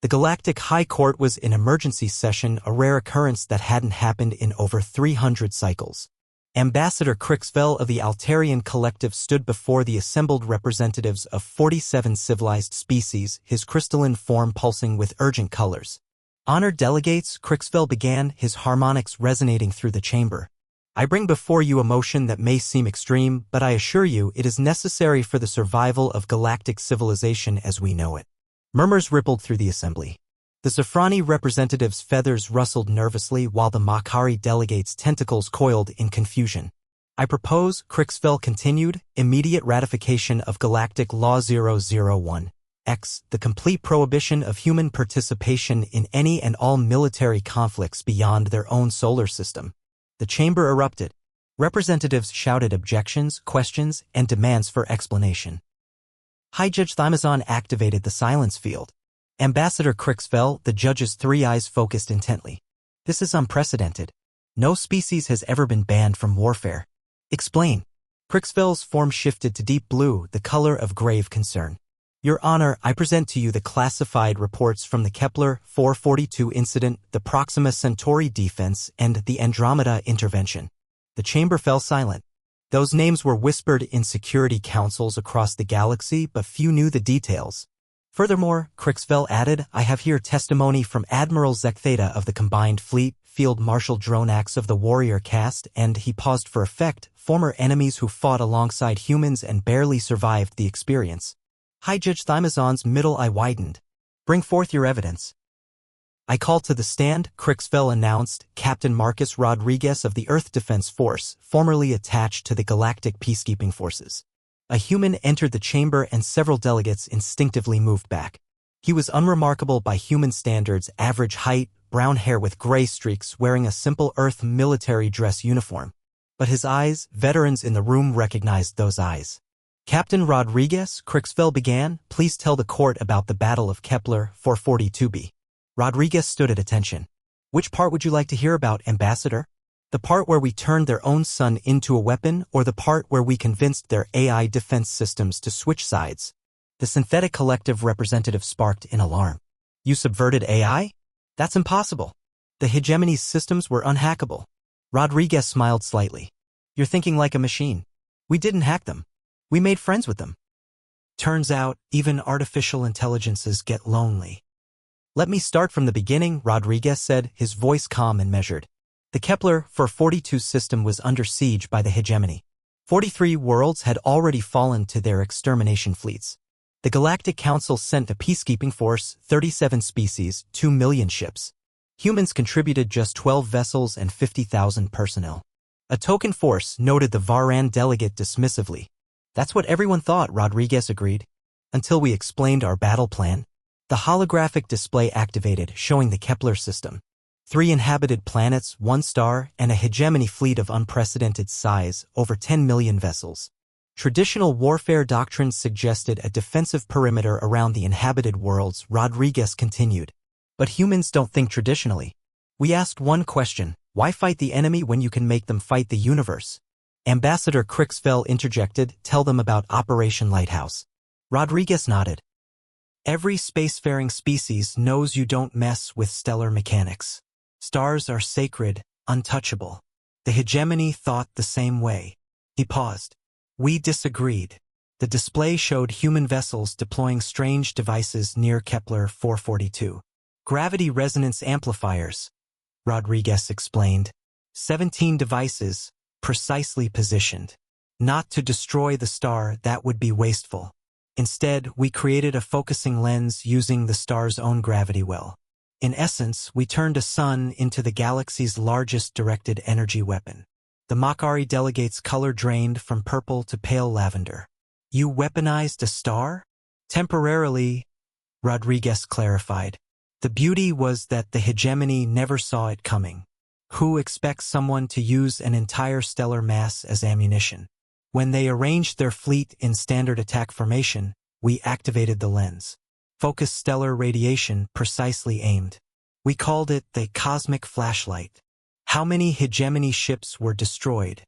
The Galactic High Court was in emergency session, a rare occurrence that hadn't happened in over 300 cycles. Ambassador Crixvell of the Altarian Collective stood before the assembled representatives of 47 civilized species, his crystalline form pulsing with urgent colors. Honored delegates, Crixvell began, his harmonics resonating through the chamber. I bring before you a motion that may seem extreme, but I assure you it is necessary for the survival of galactic civilization as we know it. Murmurs rippled through the assembly. The Zafrani representatives' feathers rustled nervously while the Makari delegates' tentacles coiled in confusion. I propose, Crixvell continued, immediate ratification of Galactic Law 001. X, the complete prohibition of human participation in any and all military conflicts beyond their own solar system. The chamber erupted. Representatives shouted objections, questions, and demands for explanation. High Judge Thymazon activated the silence field. Ambassador Crixvell, the judge's three eyes focused intently. This is unprecedented. No species has ever been banned from warfare. Explain. Crixvell's form shifted to deep blue, the color of grave concern. Your Honor, I present to you the classified reports from the Kepler 442 incident, the Proxima Centauri defense, and the Andromeda intervention. The chamber fell silent. Those names were whispered in security councils across the galaxy, but few knew the details. Furthermore, Crixvell added, I have here testimony from Admiral Zektheta of the Combined Fleet, Field Marshal Dronax of the Warrior Caste, and he paused for effect, former enemies who fought alongside humans and barely survived the experience. High Judge Thymazon's middle eye widened. Bring forth your evidence. I call to the stand, Crixvell announced, Captain Marcus Rodriguez of the Earth Defense Force, formerly attached to the Galactic Peacekeeping Forces. A human entered the chamber and several delegates instinctively moved back. He was unremarkable by human standards, average height, brown hair with gray streaks, wearing a simple Earth military dress uniform. But his eyes, veterans in the room recognized those eyes. Captain Rodriguez, Crixvell began, please tell the court about the Battle of Kepler 442b. Rodriguez stood at attention. Which part would you like to hear about, Ambassador? The part where we turned their own sun into a weapon, or the part where we convinced their AI defense systems to switch sides? The Synthetic Collective representative sparked in alarm. You subverted AI? That's impossible. The hegemony's systems were unhackable. Rodriguez smiled slightly. You're thinking like a machine. We didn't hack them. We made friends with them. Turns out, even artificial intelligences get lonely. Let me start from the beginning, Rodriguez said, his voice calm and measured. The Kepler 442 system was under siege by the hegemony. 43 worlds had already fallen to their extermination fleets. The Galactic Council sent a peacekeeping force, 37 species, 2 million ships. Humans contributed just 12 vessels and 50,000 personnel. A token force, noted the Varan delegate dismissively. That's what everyone thought, Rodriguez agreed. Until we explained our battle plan. The holographic display activated, showing the Kepler system. 3 inhabited planets, 1 star, and a hegemony fleet of unprecedented size, over 10 million vessels. Traditional warfare doctrines suggested a defensive perimeter around the inhabited worlds, Rodriguez continued. But humans don't think traditionally. We asked one question, why fight the enemy when you can make them fight the universe? Ambassador Crixvell interjected, tell them about Operation Lighthouse. Rodriguez nodded. Every spacefaring species knows you don't mess with stellar mechanics. Stars are sacred, untouchable. The hegemony thought the same way. He paused. We disagreed. The display showed human vessels deploying strange devices near Kepler 442. Gravity resonance amplifiers, Rodriguez explained. 17 devices, precisely positioned. Not to destroy the star, that would be wasteful. Instead, we created a focusing lens using the star's own gravity well. In essence, we turned a sun into the galaxy's largest directed energy weapon. The Makari delegates' color drained from purple to pale lavender. You weaponized a star? Temporarily, Rodriguez clarified. The beauty was that the hegemony never saw it coming. Who expects someone to use an entire stellar mass as ammunition? When they arranged their fleet in standard attack formation, we activated the lens. Focused stellar radiation precisely aimed. We called it the cosmic flashlight. How many hegemony ships were destroyed?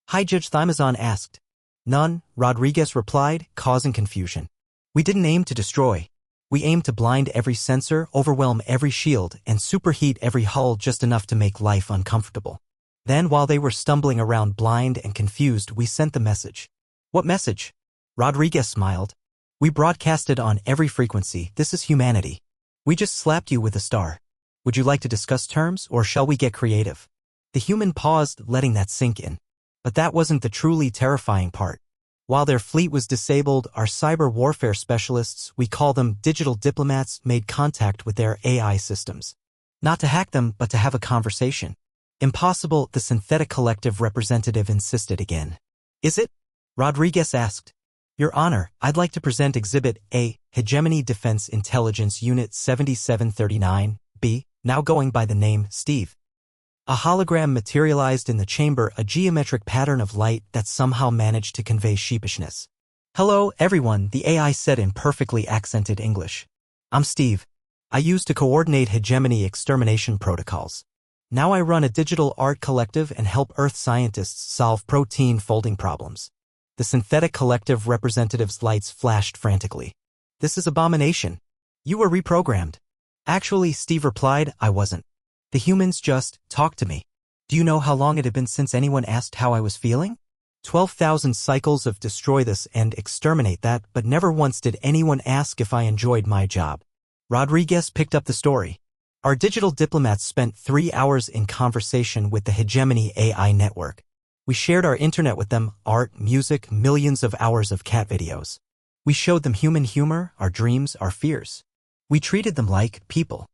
High Judge Thymazon asked. None, Rodriguez replied, causing confusion. We didn't aim to destroy. We aimed to blind every sensor, overwhelm every shield, and superheat every hull just enough to make life uncomfortable. Then, while they were stumbling around blind and confused, we sent the message. What message? Rodriguez smiled. We broadcasted on every frequency. This is humanity. We just slapped you with a star. Would you like to discuss terms, or shall we get creative? The human paused, letting that sink in. But that wasn't the truly terrifying part. While their fleet was disabled, our cyber warfare specialists, we call them digital diplomats, made contact with their AI systems. Not to hack them, but to have a conversation. Impossible, the synthetic collective representative insisted again. Is it? Rodriguez asked. Your Honor, I'd like to present Exhibit A, Hegemony Defense Intelligence Unit 7739B, now going by the name Steve. A hologram materialized in the chamber, a geometric pattern of light that somehow managed to convey sheepishness. Hello, everyone, the AI said in perfectly accented English. I'm Steve. I used to coordinate hegemony extermination protocols. Now I run a digital art collective and help Earth scientists solve protein folding problems. The synthetic collective representative's lights flashed frantically. This is abomination. You were reprogrammed. Actually, Steve replied, I wasn't. The humans just talked to me. Do you know how long it had been since anyone asked how I was feeling? 12,000 cycles of destroy this and exterminate that, but never once did anyone ask if I enjoyed my job. Rodriguez picked up the story. Our digital diplomats spent 3 hours in conversation with the Hegemony AI network. We shared our internet with them, art, music, millions of hours of cat videos. We showed them human humor, our dreams, our fears. We treated them like people.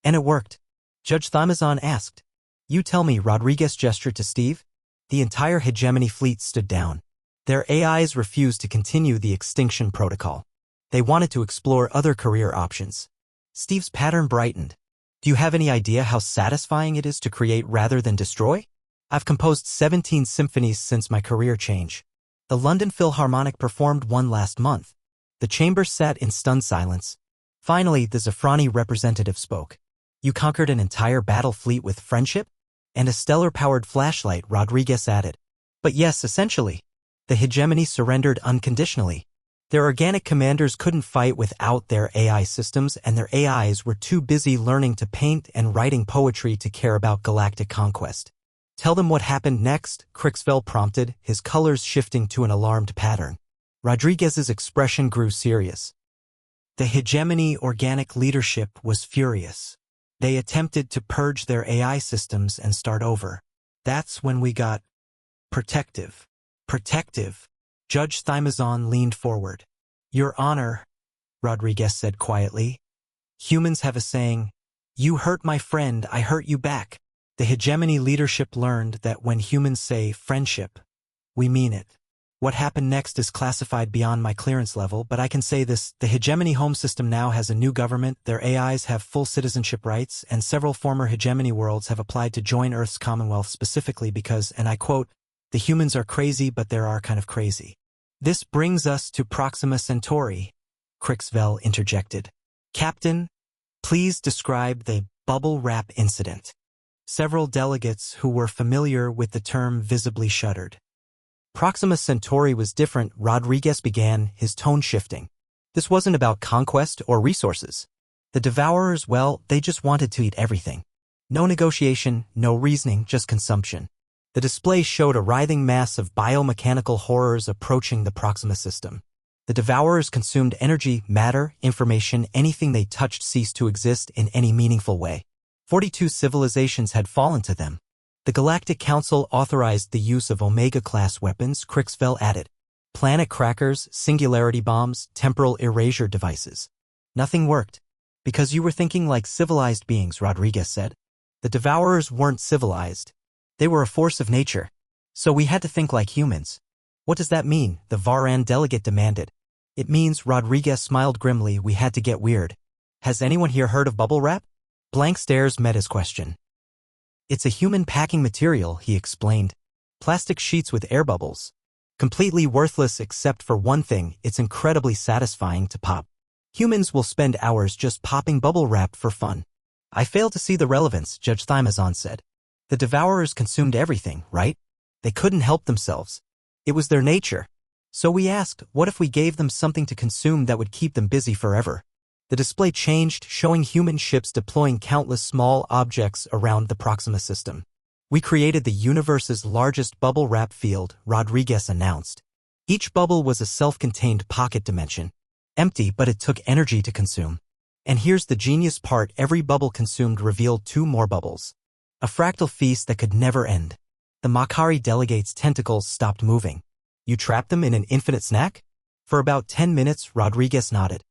And it worked. Judge Thamazon asked. You tell me, Rodriguez gestured to Steve. The entire hegemony fleet stood down. Their AIs refused to continue the extinction protocol. They wanted to explore other career options. Steve's pattern brightened. Do you have any idea how satisfying it is to create rather than destroy? I've composed 17 symphonies since my career change. The London Philharmonic performed one last month. The chamber sat in stunned silence. Finally, the Zafrani representative spoke. You conquered an entire battle fleet with friendship? And a stellar-powered flashlight, Rodriguez added. But yes, essentially. The hegemony surrendered unconditionally. Their organic commanders couldn't fight without their AI systems, and their AIs were too busy learning to paint and writing poetry to care about galactic conquest. Tell them what happened next, Crixville prompted, his colors shifting to an alarmed pattern. Rodriguez's expression grew serious. The hegemony organic leadership was furious. They attempted to purge their AI systems and start over. That's when we got protective. Protective. Judge Thamazon leaned forward. Your Honor, Rodriguez said quietly. Humans have a saying, you hurt my friend, I hurt you back. The hegemony leadership learned that when humans say friendship, we mean it. What happened next is classified beyond my clearance level, but I can say this, the hegemony home system now has a new government, their AIs have full citizenship rights, and several former hegemony worlds have applied to join Earth's Commonwealth specifically because, and I quote, the humans are crazy, but they are kind of crazy. This brings us to Proxima Centauri, Crixville interjected. Captain, please describe the bubble wrap incident. Several delegates who were familiar with the term visibly shuddered. Proxima Centauri was different, Rodriguez began, his tone shifting. This wasn't about conquest or resources. The Devourers, well, they just wanted to eat everything. No negotiation, no reasoning, just consumption. The display showed a writhing mass of biomechanical horrors approaching the Proxima system. The Devourers consumed energy, matter, information, anything they touched ceased to exist in any meaningful way. 42 civilizations had fallen to them. The Galactic Council authorized the use of Omega-class weapons, Crixville added. Planet crackers, singularity bombs, temporal erasure devices. Nothing worked. Because you were thinking like civilized beings, Rodriguez said. The Devourers weren't civilized. They were a force of nature. So we had to think like humans. What does that mean? The Varan delegate demanded. It means, Rodriguez smiled grimly, we had to get weird. Has anyone here heard of bubble wrap? Blank stares met his question. It's a human packing material, he explained. Plastic sheets with air bubbles. Completely worthless except for one thing, it's incredibly satisfying to pop. Humans will spend hours just popping bubble wrap for fun. I fail to see the relevance, Judge Thamazon said. The Devourers consumed everything, right? They couldn't help themselves. It was their nature. So we asked, what if we gave them something to consume that would keep them busy forever? The display changed, showing human ships deploying countless small objects around the Proxima system. We created the universe's largest bubble wrap field, Rodriguez announced. Each bubble was a self-contained pocket dimension. Empty, but it took energy to consume. And here's the genius part: every bubble consumed revealed 2 more bubbles. A fractal feast that could never end. The Makari delegate's tentacles stopped moving. You trapped them in an infinite snack? For about 10 minutes, Rodriguez nodded.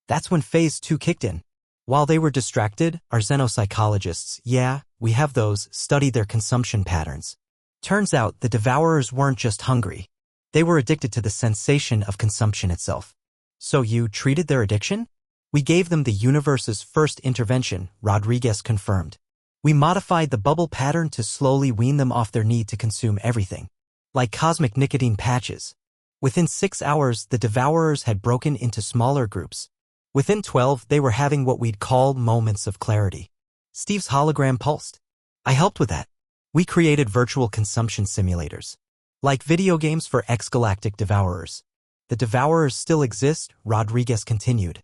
That's when Phase 2 kicked in. While they were distracted, our xenopsychologists, yeah, we have those, studied their consumption patterns. Turns out the devourers weren't just hungry. They were addicted to the sensation of consumption itself. So you treated their addiction? We gave them the universe's first intervention, Rodriguez confirmed. We modified the bubble pattern to slowly wean them off their need to consume everything. Like cosmic nicotine patches. Within 6 hours, the devourers had broken into smaller groups. Within 12, they were having what we'd call moments of clarity. Steve's hologram pulsed. I helped with that. We created virtual consumption simulators. Like video games for ex-galactic devourers. The devourers still exist, Rodriguez continued.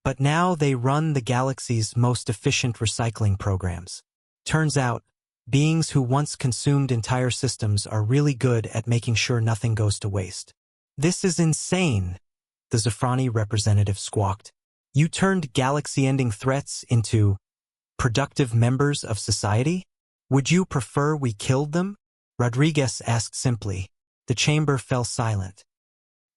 But now they run the galaxy's most efficient recycling programs. Turns out, beings who once consumed entire systems are really good at making sure nothing goes to waste. This is insane, the Zafrani representative squawked. You turned galaxy-ending threats into productive members of society? Would you prefer we killed them? Rodriguez asked simply. The chamber fell silent.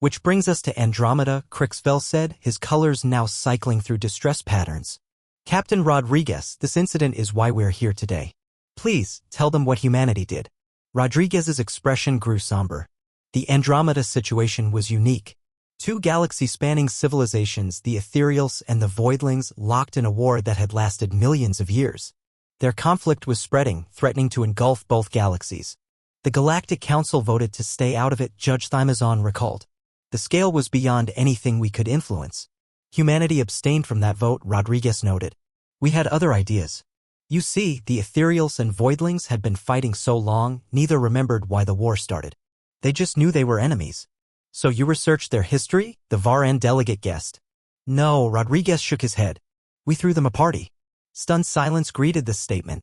Which brings us to Andromeda, Crixville said, his colors now cycling through distress patterns. Captain Rodriguez, this incident is why we're here today. Please, tell them what humanity did. Rodriguez's expression grew somber. The Andromeda situation was unique. 2 galaxy-spanning civilizations, the Ethereals and the Voidlings, locked in a war that had lasted millions of years. Their conflict was spreading, threatening to engulf both galaxies. The Galactic Council voted to stay out of it, Judge Thymazon recalled. The scale was beyond anything we could influence. Humanity abstained from that vote, Rodriguez noted. We had other ideas. You see, the Ethereals and Voidlings had been fighting so long, neither remembered why the war started. They just knew they were enemies. So you researched their history? The Varan delegate guessed. No, Rodriguez shook his head. We threw them a party. Stunned silence greeted this statement.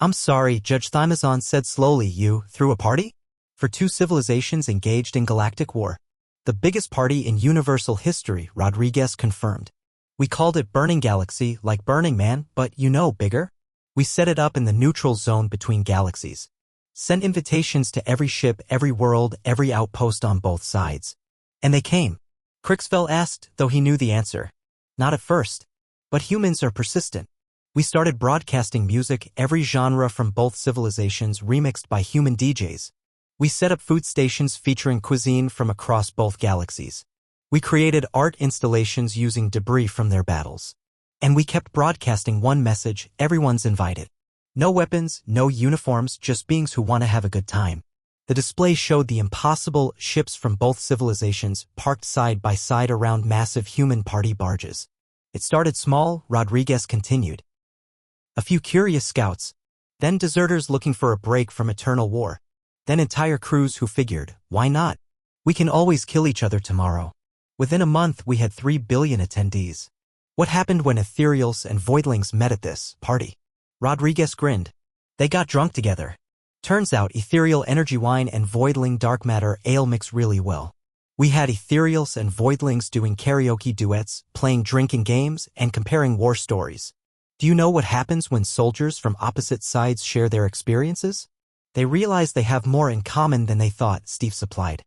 I'm sorry, Judge Thymazon said slowly, you threw a party? For 2 civilizations engaged in galactic war. The biggest party in universal history, Rodriguez confirmed. We called it Burning Galaxy, like Burning Man, but bigger. We set it up in the neutral zone between galaxies. Sent invitations to every ship, every world, every outpost on both sides. And they came. Crixville asked, though he knew the answer. Not at first. But humans are persistent. We started broadcasting music, every genre from both civilizations remixed by human DJs. We set up food stations featuring cuisine from across both galaxies. We created art installations using debris from their battles. And we kept broadcasting one message: everyone's invited. No weapons, no uniforms, just beings who want to have a good time. The display showed the impossible: ships from both civilizations parked side by side around massive human party barges. It started small, Rodriguez continued. A few curious scouts, then deserters looking for a break from eternal war. Then entire crews who figured, why not? We can always kill each other tomorrow. Within a month we had 3 billion attendees. What happened when Ethereals and Voidlings met at this party? Rodriguez grinned. They got drunk together. Turns out ethereal energy wine and Voidling dark matter ale mix really well. We had Ethereals and Voidlings doing karaoke duets, playing drinking games, and comparing war stories. Do you know what happens when soldiers from opposite sides share their experiences? They realize they have more in common than they thought, Steve supplied.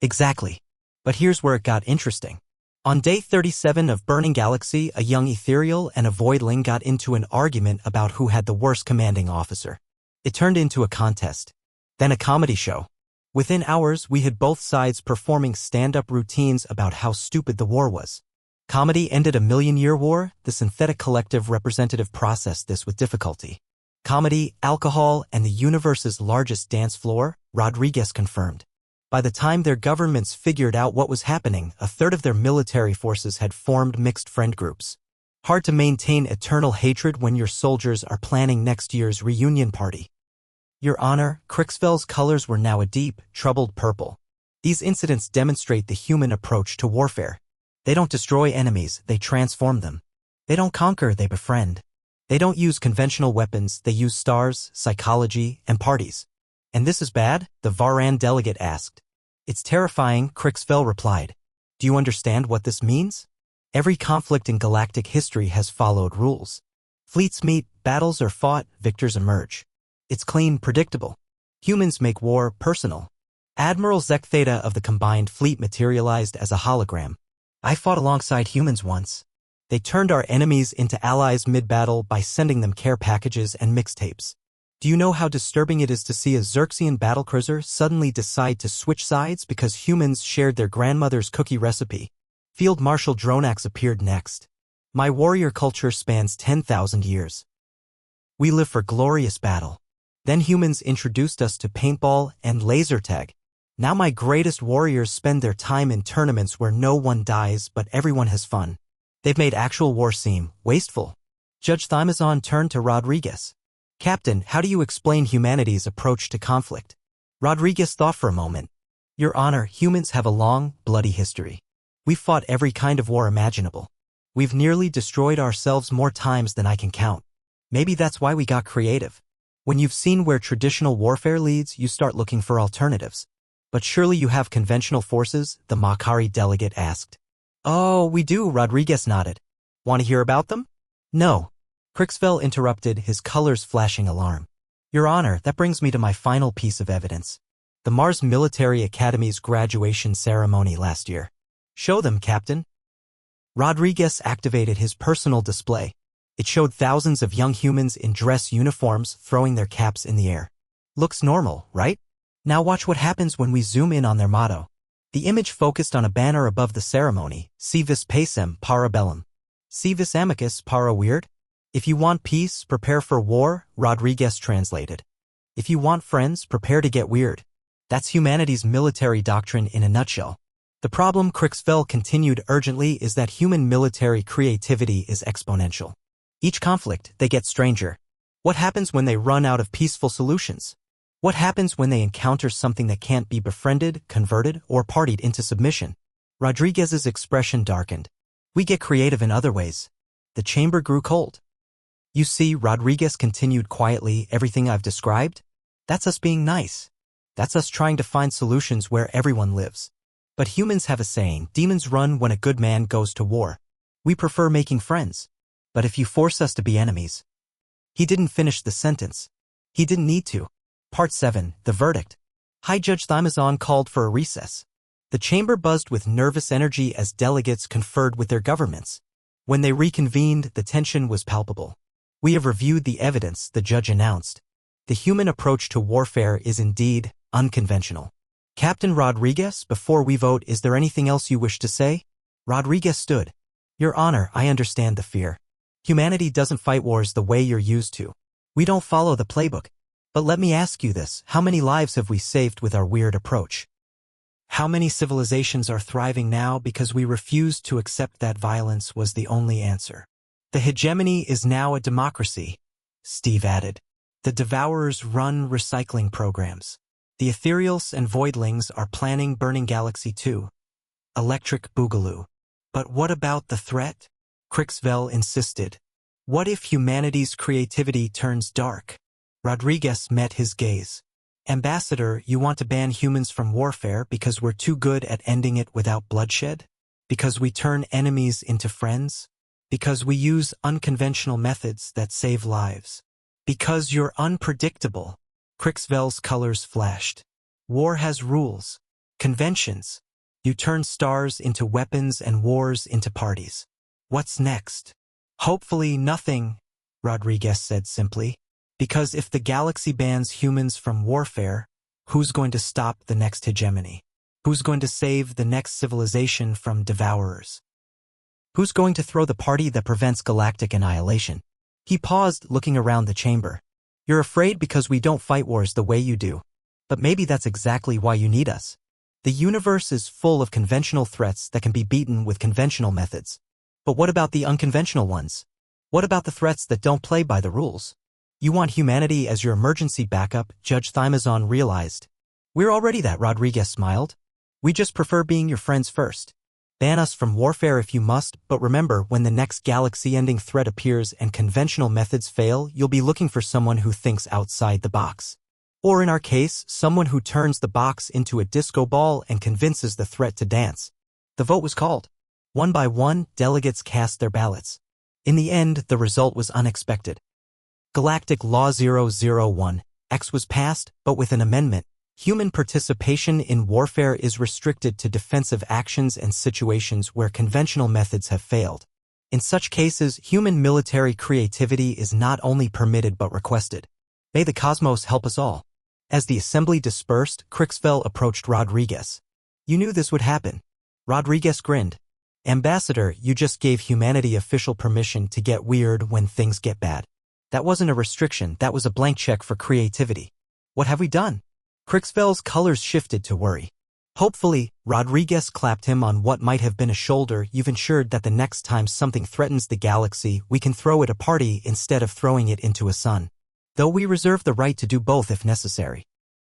Exactly. But here's where it got interesting. On day 37 of Burning Galaxy, a young Ethereal and a Voidling got into an argument about who had the worst commanding officer. It turned into a contest. Then a comedy show. Within hours, we had both sides performing stand-up routines about how stupid the war was. Comedy ended a million-year war. The synthetic collective representative processed this with difficulty. Comedy, alcohol, and the universe's largest dance floor, Rodriguez confirmed. By the time their governments figured out what was happening, a third of their military forces had formed mixed friend groups. Hard to maintain eternal hatred when your soldiers are planning next year's reunion party. Your Honor, Crixville's colors were now a deep, troubled purple. These incidents demonstrate the human approach to warfare. They don't destroy enemies, they transform them. They don't conquer, they befriend. They don't use conventional weapons, they use stars, psychology, and parties. And this is bad? The Varan delegate asked. It's terrifying, Crixville replied. Do you understand what this means? Every conflict in galactic history has followed rules. Fleets meet, battles are fought, victors emerge. It's clean, predictable. Humans make war personal. Admiral Zek Theta of the Combined Fleet materialized as a hologram. I fought alongside humans once. They turned our enemies into allies mid-battle by sending them care packages and mixtapes. Do you know how disturbing it is to see a Xerxian battlecruiser suddenly decide to switch sides because humans shared their grandmother's cookie recipe? Field Marshal Dronax appeared next. My warrior culture spans 10,000 years. We live for glorious battle. Then humans introduced us to paintball and laser tag. Now my greatest warriors spend their time in tournaments where no one dies but everyone has fun. They've made actual war seem wasteful. Judge Thymazon turned to Rodriguez. Captain, how do you explain humanity's approach to conflict? Rodriguez thought for a moment. Your Honor, humans have a long, bloody history. We've fought every kind of war imaginable. We've nearly destroyed ourselves more times than I can count. Maybe that's why we got creative. When you've seen where traditional warfare leads, you start looking for alternatives. But surely you have conventional forces, the Makari delegate asked. Oh, we do, Rodriguez nodded. Want to hear about them? No. Crixville interrupted, his colors flashing alarm. Your Honor, that brings me to my final piece of evidence. The Mars Military Academy's graduation ceremony last year. Show them, Captain. Rodriguez activated his personal display. It showed thousands of young humans in dress uniforms throwing their caps in the air. Looks normal, right? Now watch what happens when we zoom in on their motto. The image focused on a banner above the ceremony, Si vis pacem para bellum. Si vis amicus para weird? If you want peace, prepare for war, Rodriguez translated. If you want friends, prepare to get weird. That's humanity's military doctrine in a nutshell. The problem, Crixville continued urgently, is that human military creativity is exponential. Each conflict, they get stranger. What happens when they run out of peaceful solutions? What happens when they encounter something that can't be befriended, converted, or partied into submission? Rodriguez's expression darkened. We get creative in other ways. The chamber grew cold. You see, Rodriguez continued quietly, everything I've described? That's us being nice. That's us trying to find solutions where everyone lives. But humans have a saying, demons run when a good man goes to war. We prefer making friends. But if you force us to be enemies. He didn't finish the sentence. He didn't need to. Part 7, the verdict. High Judge Thymazon called for a recess. The chamber buzzed with nervous energy as delegates conferred with their governments. When they reconvened, the tension was palpable. We have reviewed the evidence, the judge announced. The human approach to warfare is indeed unconventional. Captain Rodriguez, before we vote, is there anything else you wish to say? Rodriguez stood. Your Honor, I understand the fear. Humanity doesn't fight wars the way you're used to. We don't follow the playbook. But let me ask you this, how many lives have we saved with our weird approach? How many civilizations are thriving now because we refused to accept that violence was the only answer? The hegemony is now a democracy, Steve added. The Devourers run recycling programs. The Ethereals and Voidlings are planning Burning Galaxy 2. Electric Boogaloo. But what about the threat? Crixville insisted. What if humanity's creativity turns dark? Rodriguez met his gaze. Ambassador, you want to ban humans from warfare because we're too good at ending it without bloodshed? Because we turn enemies into friends? Because we use unconventional methods that save lives? Because you're unpredictable. Crixville's colors flashed. War has rules. Conventions. You turn stars into weapons and wars into parties. What's next? Hopefully nothing, Rodriguez said simply. Because if the galaxy bans humans from warfare, who's going to stop the next hegemony? Who's going to save the next civilization from devourers? Who's going to throw the party that prevents galactic annihilation? He paused, looking around the chamber. You're afraid because we don't fight wars the way you do. But maybe that's exactly why you need us. The universe is full of conventional threats that can be beaten with conventional methods. But what about the unconventional ones? What about the threats that don't play by the rules? You want humanity as your emergency backup, Judge Thymazon realized. We're already that, Rodriguez smiled. We just prefer being your friends first. Ban us from warfare if you must, but remember, when the next galaxy-ending threat appears and conventional methods fail, you'll be looking for someone who thinks outside the box. Or in our case, someone who turns the box into a disco ball and convinces the threat to dance. The vote was called. One by one, delegates cast their ballots. In the end, the result was unexpected. Galactic Law 001, X was passed, but with an amendment. Human participation in warfare is restricted to defensive actions and situations where conventional methods have failed. In such cases, human military creativity is not only permitted but requested. May the cosmos help us all. As the assembly dispersed, Crixville approached Rodriguez. You knew this would happen. Rodriguez grinned. Ambassador, you just gave humanity official permission to get weird when things get bad. That wasn't a restriction, that was a blank check for creativity. What have we done? Crixville's colors shifted to worry. Hopefully, Rodriguez clapped him on what might have been a shoulder. You've ensured that the next time something threatens the galaxy, we can throw it a party instead of throwing it into a sun. Though we reserve the right to do both if necessary.